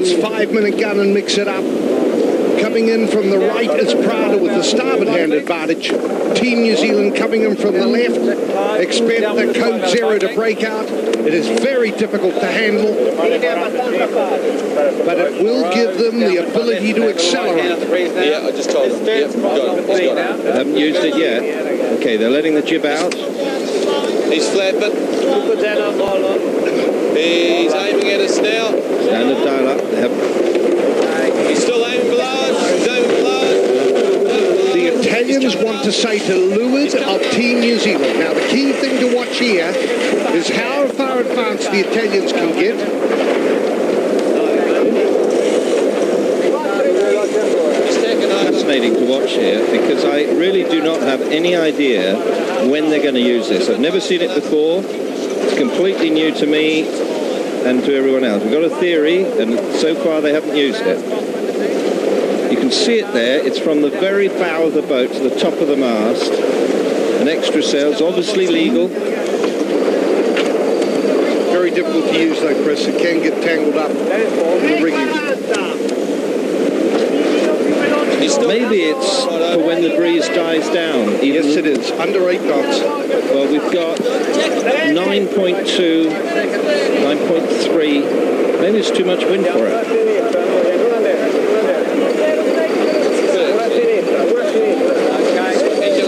Zealand's 5-minute gun and mix it up. Coming in from the right is Prada with the starboard hand advantage. Team New Zealand coming in from the left. Expect the code 0 to break out. It is very difficult to handle, but it will give them the ability to accelerate. Yeah, I just told them. Yep, got it. They haven't used it yet. Okay, they're letting the jib out. He's flapping. He's aiming at us now. Standard dial up. He's still aiming below. He's aiming below. The Italians want to say to leeward of Team New Zealand. Now, the key thing to watch here is how far advanced the Italians can get. Fascinating to watch here, because I really do not have any idea when they're going to use this. I've never seen it before. It's completely new to me and to everyone else. We've got a theory, and so far they haven't used it. You can see it there. It's from the very bow of the boat to the top of the mast. An extra sail's obviously legal. Very difficult to use though, Chris. It can get tangled up in the rigging. Maybe it's for when the breeze dies down. Yes, it is. Under 8 knots. Well, we've got 9.2, 9.3. Maybe it's too much wind for it.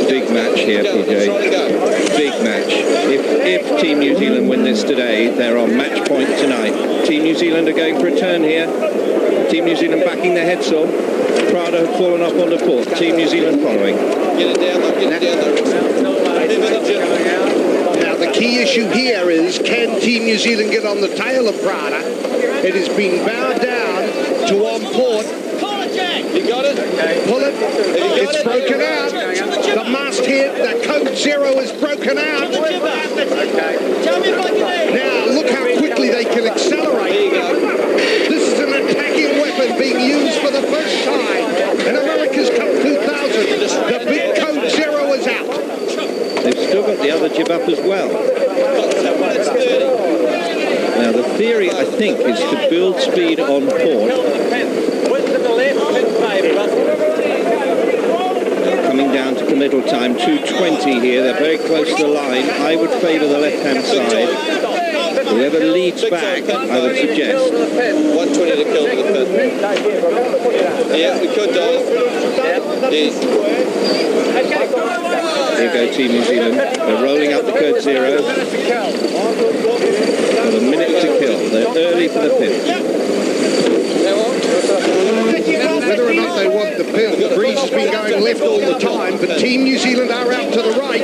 Big match here, PJ. Big match. If Team New Zealand win this today, they're on match point tonight. Team New Zealand are going for a turn here. Team New Zealand backing their headsail. Prada have fallen off on the port. Team New Zealand following. Get it down, get it down. Now the key issue here is, can Team New Zealand get on the tail of Prada? It has been bowed down to on port. You got it? Pull it. It's broken out. The masthead, the code 0 is broken out. Now look how quickly they can accelerate. There you go. This is an attacking weapon being used for the first time in America's Cup 2000. The big code 0 is out. They've still got the other jib up as well. Now the theory, I think, is to build speed on port. Coming down to committal time, 2:20 here. They're very close to the line. I would favour the left-hand side. Whoever leads back, I would suggest. 120 to kill with the pin. Yeah, we could do it. Here you go, Team New Zealand. They're rolling up the code 0. With a minute to kill. They're early for the pitch. Whether or not they want the pin, the breeze has been going left all the time, but Team New Zealand are out to the right.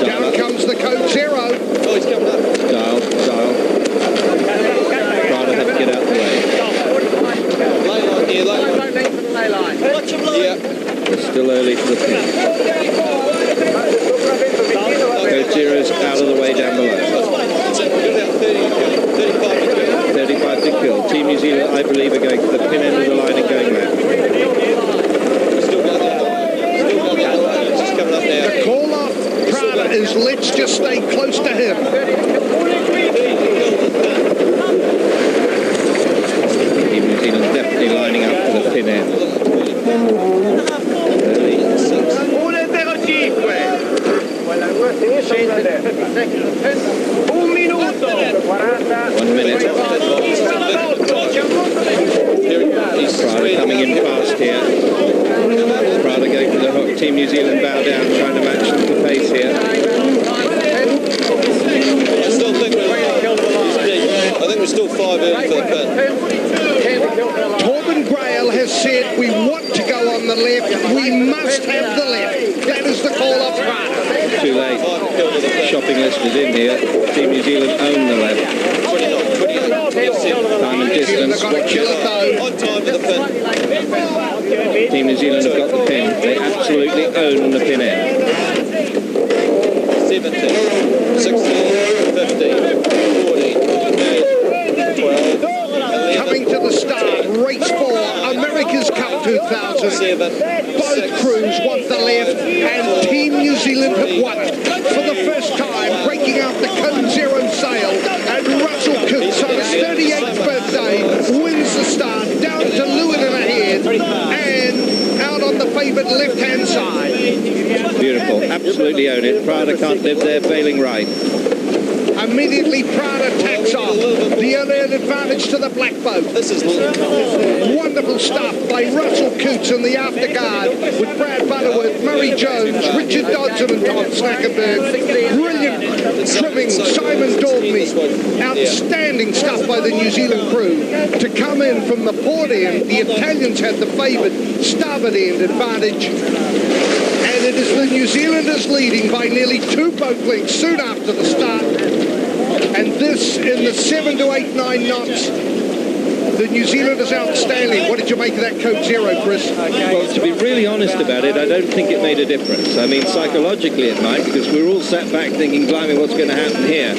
Down comes the code 0. Oh, he's coming up. Dial. Prada have to get out of the way. Layline here, layline. Yeah. They're still early for the pin. Code 0's out of the way down below. 35 to kill. Team New Zealand, I believe, are going to the pin end of the line and going left. Still got that. It's just coming up now. The call off Prada is, let's just stay close to him. Team New Zealand definitely lining up for the pin end. Early. 1 minute. Prada coming in fast here. Prada going for the hook. Team New Zealand bow down, trying to match the pace here. I think we're still 5 early for the pin. Torben Grail has said, we want to go on the left, we must have the left. That is the call of Prada. Too late. Shopping list is in here. Team New Zealand own the left. 29. Time and distance. Watch it. On time for the pin. Team New Zealand have got the pin. They absolutely own the pin end. 17, 16, 15, 14, 12, 11. Coming to the start, race 4, America's Cup 2000. Both crews want the left, and Team New Zealand have won it. For the first time, breaking out the code 0 sail, and Russell Coots on his 38th birthday wins the start absolutely own it. Prada can't live there, failing right. Immediately Prada tacks off. The early advantage to the black boat. This is Wonderful stuff by Russell Coots in the afterguard with Brad Butterworth, Murray Jones, Richard Dodson and Tom Slackenberg. Brilliant trimming, Simon Daubney. Outstanding stuff by the New Zealand crew. To come in from the port end, the Italians had the favoured starboard end advantage. And it is the New Zealanders leading by nearly 2 boat lengths soon after the start. And this in the 7 to 8, 9 knots. The New Zealanders outstanding. What did you make of that Code Zero, Chris? Well, to be really honest about it, I don't think it made a difference. I mean, psychologically it might, because we were all sat back thinking, blimey, what's going to happen here?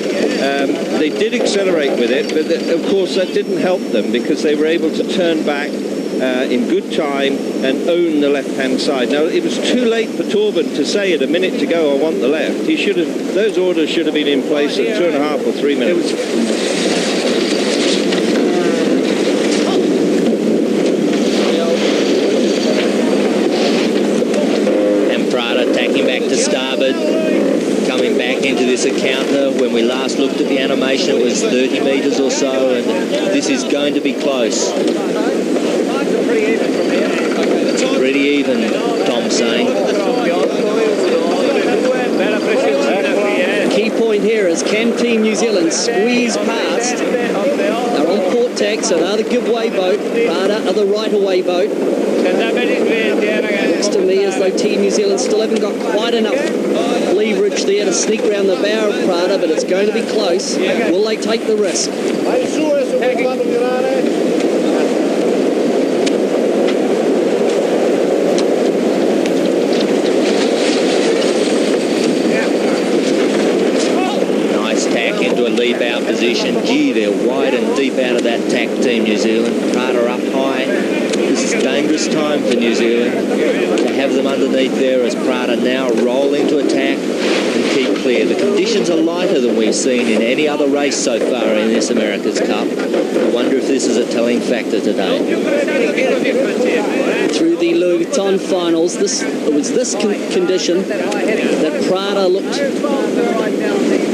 They did accelerate with it, but of course that didn't help them because they were able to turn back in good time and own the left-hand side. Now, it was too late for Torben to say it a minute to go, I want the left. He should have, those orders should have been in place at 2.5 or 3 minutes. And Prada tacking back to starboard, coming back into this encounter. When we last looked at the animation, it was 30 metres or so, and this is going to be close. Pretty even, Tom's saying. Key point here is, can Team New Zealand squeeze past? They're on port tack, so they're the giveaway boat. Prada are the right-away boat. Looks to me as though Team New Zealand still haven't got quite enough leverage there to sneak around the bow of Prada, but it's going to be close. Will they take the risk? Lead bow position. Gee, they're wide and deep out of that tack, Team New Zealand. Prada up high. This is dangerous time for New Zealand to have them underneath there as Prada now roll into attack and keep clear. The conditions are lighter than we've seen in any other race so far in this America's Cup. I wonder if this is a telling factor today. Through the Louis Vuitton finals, it was this condition that Prada looked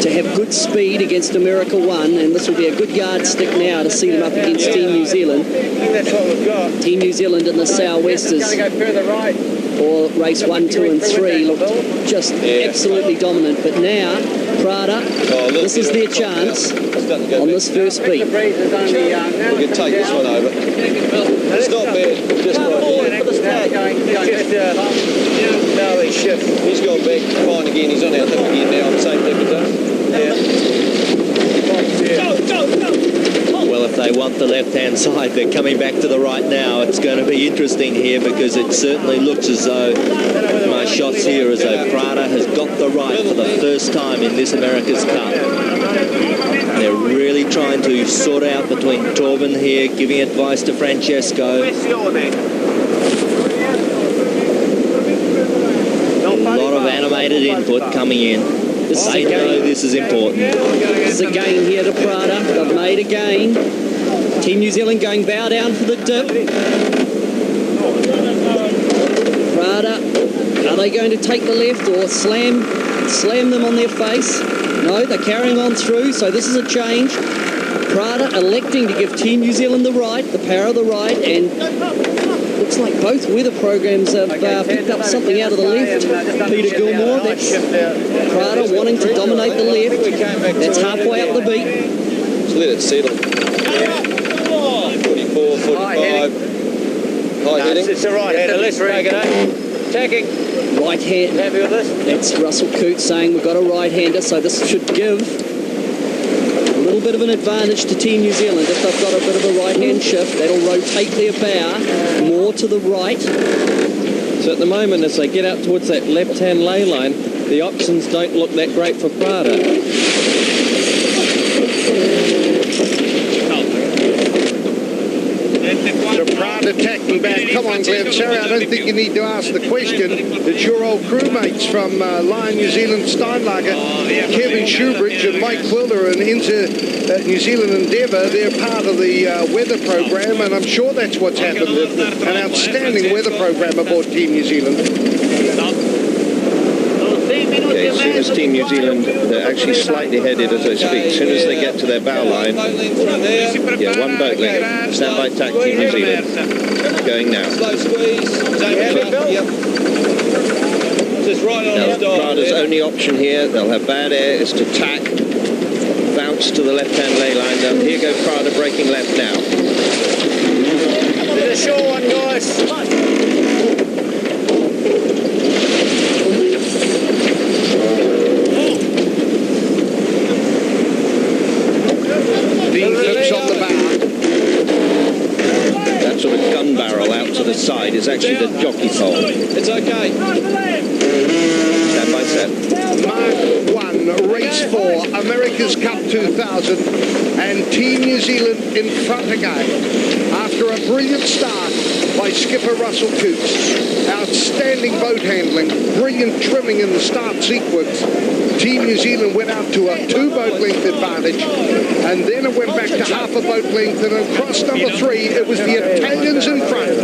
to have good speed against America 1, and this will be a good yardstick now to see them up against Team New Zealand. Team New Zealand in the sou'westers for race 1, 2 and 3 looked just absolutely dominant, but now Prada, this is their chance on this first beat. We can take this one over. It's not bad, just right here. He's gone back fine again. He's on our tip again now. I'm same tip as us. Well, if they want the left-hand side, they're coming back to the right now. It's going to be interesting here because it certainly looks as though my shots here as though Prada has got the right for the first time in this America's Cup. They're really trying to sort out between Torben here, giving advice to Francesco. A lot of animated input coming in. They know this is important. This is a gain here to Prada. They've made a gain. Team New Zealand going bow down for the dip. Prada, are they going to take the left or slam them on their face? No, they're carrying on through, so this is a change. Prada electing to give Team New Zealand the right, the power of the right, and looks like both weather programs have picked up something out of the left. Peter Gilmore, that's Prada wanting to dominate the left. That's halfway up the beat. Just let it settle. 44, 45. High heading. It's a right header. Let's drag it out. Attacking. Right hand. Happy with this? That's Russell Coote saying we've got a right-hander, so this should give a little bit of an advantage to Team New Zealand. If they've got a bit of a right-hand shift, that'll rotate their bow more to the right. So at the moment, as they get out towards that left-hand ley line, the options don't look that great for Prada. So Prada attacking back. Come on, Glenn. Sorry, I don't think you need to ask the question. It's your old crewmates from Lion New Zealand Steinlager, Kevin Shoebridge and Mike Quilder, and into New Zealand Endeavour. They're part of the weather program, and I'm sure that's what's happened. An outstanding weather program aboard Team New Zealand. Okay, as soon as Team New Zealand, they're actually slightly headed as I speak. As soon as they get to their bow line, yeah, one boat length. Stand by tack, Team New Zealand. Going now. Slow squeeze. Yep. Just right on the start. Prada's only option here, they'll have bad air, is to tack, bounce to the left-hand ley line. Now, here go Prada braking left now. There's a short one, guys. Dean flips on the bow. That sort of gun barrel out to the side is actually the jockey pole. It's okay. Stand by set. Mark 1, race 4, America's Cup 2000, and Team New Zealand in front again. After a brilliant start by skipper Russell Coots, outstanding boat handling, brilliant trimming in the start sequence, Team New Zealand went out to a 2-boat length advantage, and then it went back to half a boat length, and across number 3, it was the Italians in front.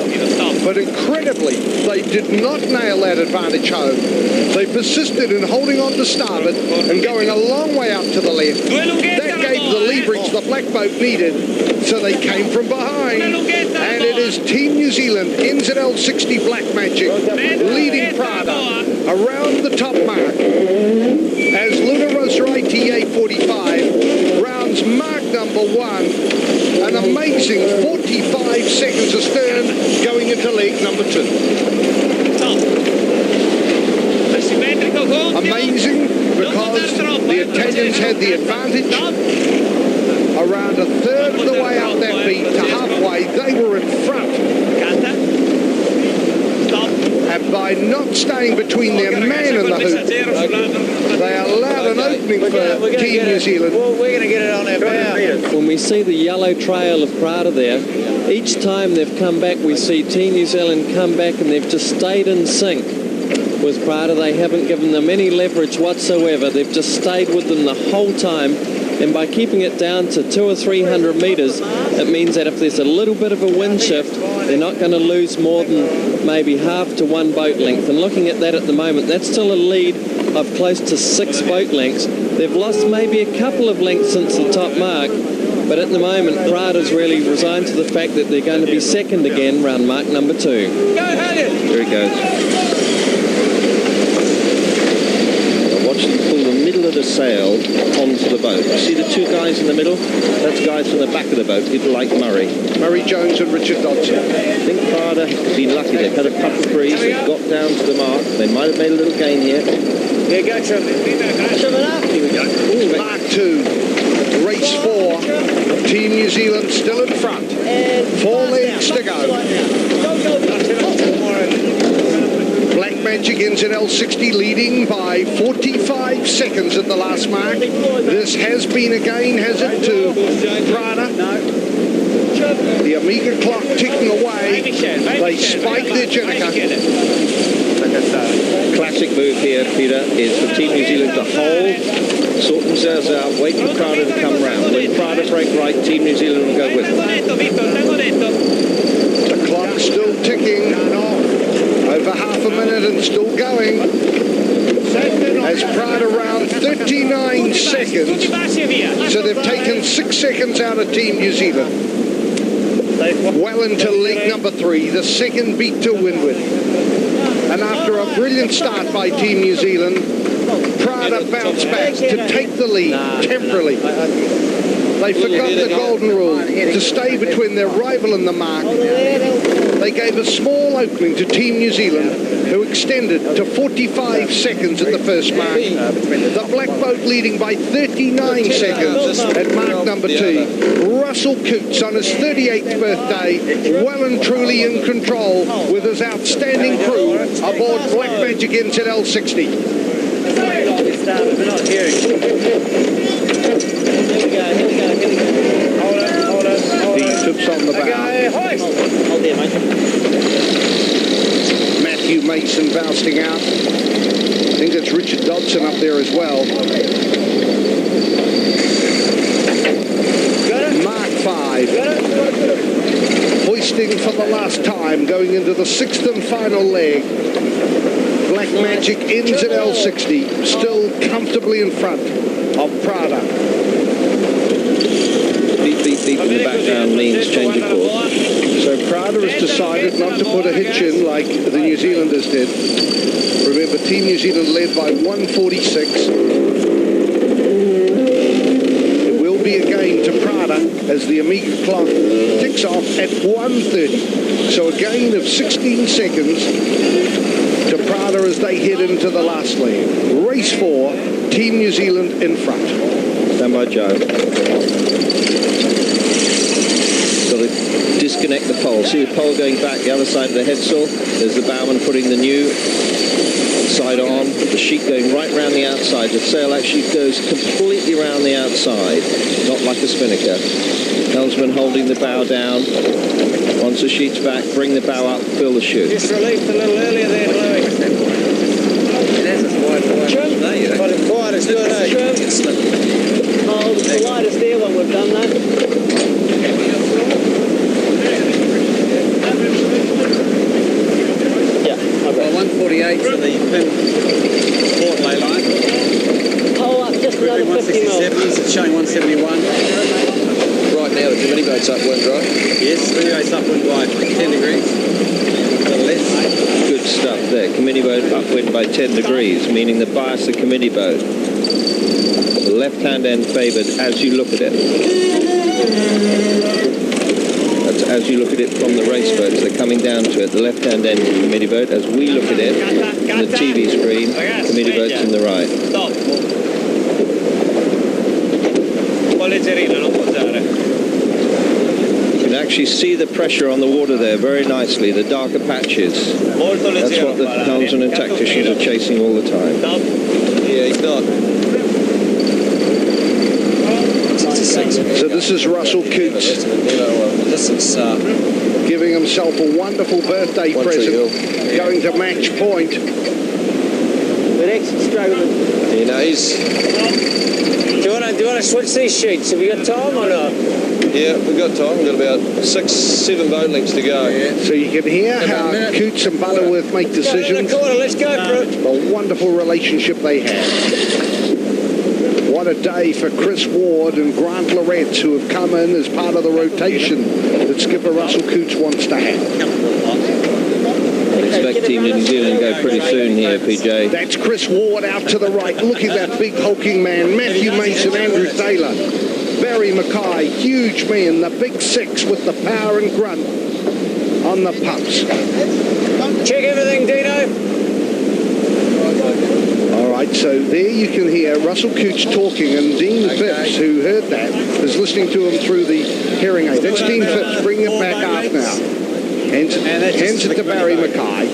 But incredibly, they did not nail that advantage home. They persisted in holding on to starboard and going a long way out to the left. That gave the leverage the black boat needed, so they came from behind. And it is Team New Zealand, NZL 60 Black Magic, leading Prada around the top mark. As Luna Rossa ITA 45 rounds mark number 1, an amazing 45 seconds astern going into leg number 2. Amazing because the Italians had the advantage. Around a third of the way up that beat to halfway, they were in front. And by not staying between their man and the hoop, they allowed an opening for Team New Zealand. We're going to get it on our bow. When we see the yellow trail of Prada there, each time they've come back, we see Team New Zealand come back and they've just stayed in sync with Prada. They haven't given them any leverage whatsoever. They've just stayed with them the whole time. And by keeping it down to 200 or 300 metres, it means that if there's a little bit of a wind shift, they're not going to lose more than maybe half to 1 boat length. And looking at that at the moment, that's still a lead of close to 6 boat lengths. They've lost maybe a couple of lengths since the top mark, but at the moment, Prada's really resigned to the fact that they're going to be second again, round mark number 2. Here he goes. Watch them pull the middle of the sail onto the boat. You see the 2 guys in the middle? That's guys from the back of the boat, people like Murray. Murray Jones and Richard Dodson. I think Prada have been lucky. They've had a puff of breeze, they've got down to the mark. They might have made a little gain here. Here you go, Trevor. Here we go. Mark 2, race 4, Team New Zealand still in front. 4 legs to go. Black Magic NZL 60 leading by 45 seconds at the last mark. This has been a gain, has it, to Prada? The Amiga clock ticking away. They spike their Jenica. Classic move here, Peter, is for Team New Zealand to hold, sort themselves out, wait for Prada to come round. When Prada break right, Team New Zealand will go with them. The clock's still ticking. Over half a minute and still going. As Prada round 39 seconds. So they've taken 6 seconds out of Team New Zealand. Well into leg number 3, the second beat to windward. And after a brilliant start by Team New Zealand, Prada bounced back to take the lead temporarily. They forgot the golden rule to stay between their rival and the mark. They gave a small opening to Team New Zealand, who extended to 45 seconds at the first mark. The black boat leading by 39 seconds at mark number 2. Russell Coots on his 38th birthday, well and truly in control with his outstanding crew aboard Black Magic NZL 60. Tips on the bow. Matthew Mason bousting out. I think that's Richard Dodson up there as well. Mark 5. Hoisting for the last time, going into the 6th and final leg. Black Magic ends at L60, still comfortably in front of Prada. Beep, beep, beep in the background means change of course. So Prada has decided not to put a hitch in like the New Zealanders did. Remember, Team New Zealand led by 146. It will be a gain to Prada as the Amiga clock ticks off at 1:30. So a gain of 16 seconds to Prada as they head into the last leg. Race 4, Team New Zealand in front. Stand by, Joe. Got to disconnect the pole. See the pole going back the other side of the head saw? There's the bowman putting the new side on. The sheet going right round the outside. The sail actually goes completely round the outside, not like a spinnaker. Helmsman holding the bow down. Once the sheet's back, bring the bow up, fill the chute. Just released a little earlier there, Louis. Got it quiet, it's good, eh? Oh, it's the lightest there when we've done that. Yeah, okay. 148 for the port lay line. Oh, up just another 50 mil. It's showing 171. Right now the mini boat's upwind, right? Yes, mini boat's upwind by 10 degrees. Good stuff there. Committee boat upwind by 10 degrees, meaning the bias of committee boat. The left-hand end favoured as you look at it. That's as you look at it from the race boats. They're coming down to it. The left-hand end committee boat, as we look at it on the TV screen, committee boat's in the right. Stop. You can actually see the pressure on the water there very nicely, the darker patches. That's what the helmsmen and tacticians are chasing all the time. Yeah, he's not. So this is Russell Coots giving himself a wonderful birthday present, going to match point. But extra struggling. You know, he's... Do you want to switch these sheets? Have you got time or not? Yeah, we've got time. We've got about 6-7 boat lengths to go. So you can hear how Coots and Butterworth make decisions. Let's go for it. A wonderful relationship they have. What a day for Chris Ward and Grant Loretz, who have come in as part of the rotation that skipper Russell Coots wants to have. I expect Team New Zealand to go pretty soon here, PJ. That's Chris Ward out to the right. Look at that big hulking man. Matthew Mason, Andrew Taylor, Barry Mackay, huge man, the big six with the power and grunt on the pumps. Check everything, Dino. All right, so there you can hear Russell Coots talking, and Dean Phipps, who heard that, is listening to him through the hearing aid. That's Dean Phipps, bringing it back up now. Hands it to Barry Mackay.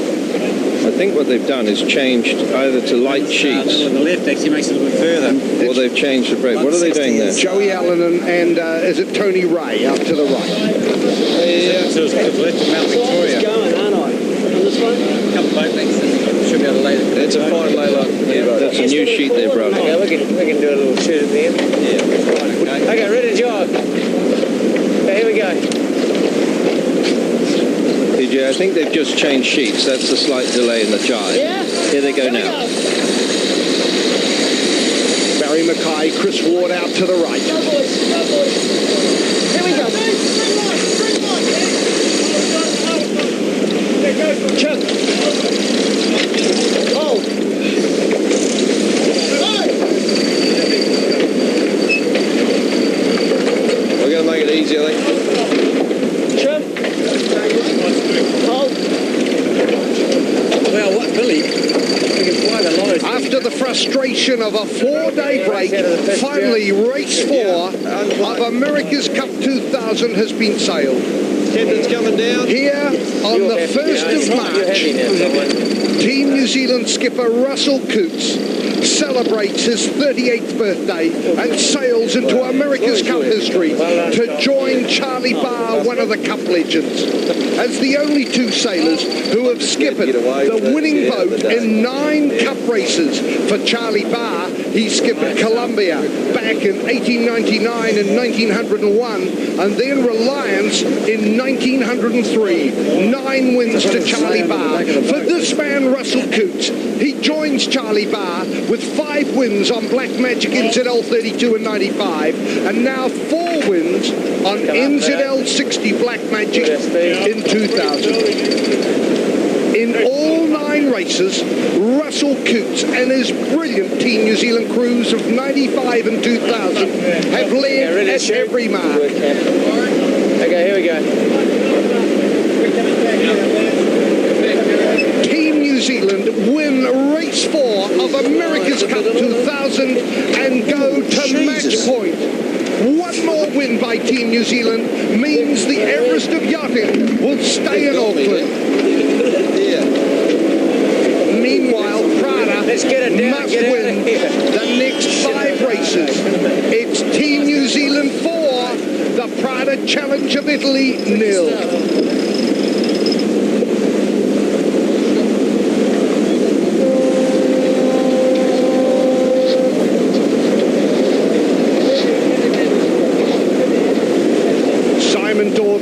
I think what they've done is changed either to light sheets On the left actually makes it a little bit further. or they've changed the brake. What are they doing there? Joey Allen and is it Tony Ray out to the right? So it's left of Mount Victoria. It's going, aren't I? On this one? A couple of boat lengths. Should be able to lay it. It's a fine lay line. That's a new sheet they brought. Okay, we can do a little shoot at the end. Yeah. Okay, ready to jog. Okay, here we go. PJ, I think they've just changed sheets. That's a slight delay in the jibe. Yeah. Here they go now. Barry Mackay, Chris Ward out to the right. Go, boys. Go, boys. Here we go. Chip. Oh. We're going to make it easy, I think. Chip. Hold. Well, what, Billy? We can fly the lodge. After the frustration of a 4-day break, finally race 4 of America's Cup 2000 has been sailed. Captain's coming down. Here on the 1st of March, Team New Zealand skipper Russell Coutts celebrates his 38th birthday and sails into America's Cup history to join Charlie Barr, one of the Cup legends, as the only two sailors who have skipped the winning boat in 9 Cup races. For Charlie Barr, he skipped Columbia back in 1899 and 1901, and then Reliance in 1903. 9 wins to Charlie Barr. For this man, Russell Coutts, he joins Charlie Barr with 5 wins on Black Magic NZL 32 and 95, and now 4 wins on NZL 60 Black Magic in 2000. In all 9 races, Russell Coutts and his brilliant Team New Zealand crews of 95 and 2000 have led at every mark. Okay, here we go. Team New Zealand win race 4 of America's Cup 2000 and go to match point. One more win by Team New Zealand means the Everest of yachting will stay in Auckland. Meanwhile, Prada must win the next 5 races. It's Team New Zealand 4, the Prada Challenge of Italy 0.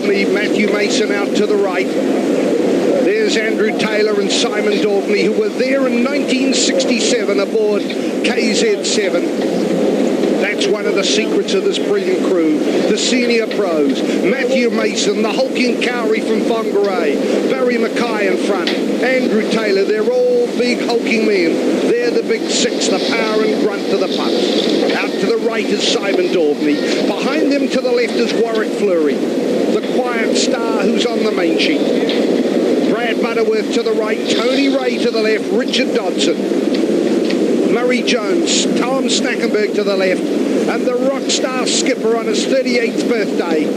Matthew Mason out to the right. There's Andrew Taylor and Simon Daubney, who were there in 1967 aboard KZ7. That's one of the secrets of this brilliant crew, the senior pros. Matthew Mason, the hulking Cowrie from Whangarei, Barry Mackay in front, Andrew Taylor, they're all big hulking men. They're the big 6, the power and grunt to the punt. Out to the right is Simon Daubney. Behind them to the left is Warwick Fleury, the quiet star who's on the main sheet. Brad Butterworth to the right, Tony Ray to the left, Richard Dodson, Murray Jones, Tom Snackenberg to the left, and the rock star skipper on his 38th birthday,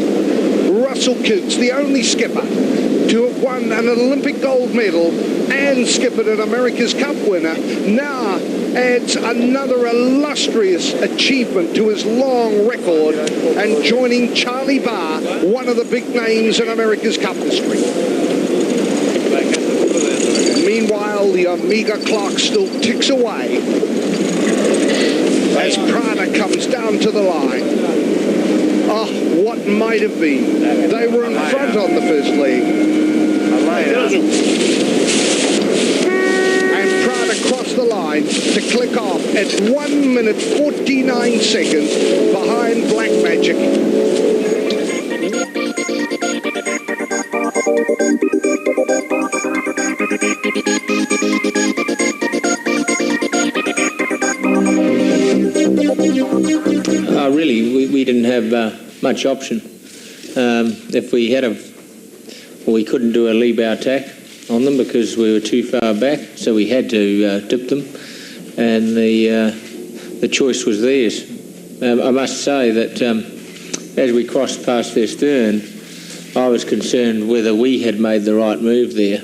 Russell Coutts, the only skipper to have won an Olympic gold medal and skippered an America's Cup winner, now adds another illustrious achievement to his long record and joining Charlie Barr, one of the big names in America's Cup history. Meanwhile, the Omega clock still ticks away as Prada comes down to the line. Oh, what might have been. They were in front on the first leg. And Prada crossed the line to click off at 1 minute 49 seconds behind Black Magic. Really, we didn't have much option. If we had we couldn't do a lee bow tack on them because we were too far back, so we had to dip them, and the choice was theirs. I must say that as we crossed past their stern, I was concerned whether we had made the right move there,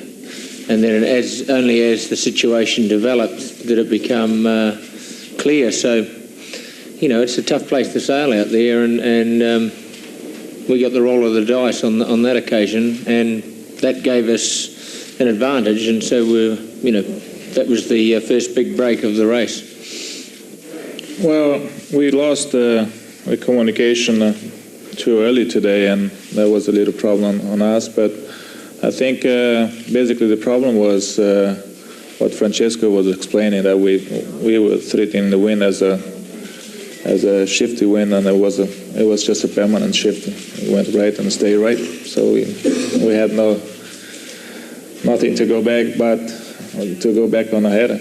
and then only as the situation developed did it become clear. So, you know, it's a tough place to sail out there, and we got the roll of the dice on that occasion, and that gave us an advantage, and so that was the first big break of the race. Well, we lost the communication too early today, and that was a little problem on us, but I think basically the problem was what Francesco was explaining, that we were treating the wind as a shifty wind, and it was just a permanent shift. It went right and stayed right, so we had nothing to go back but to go back on a header.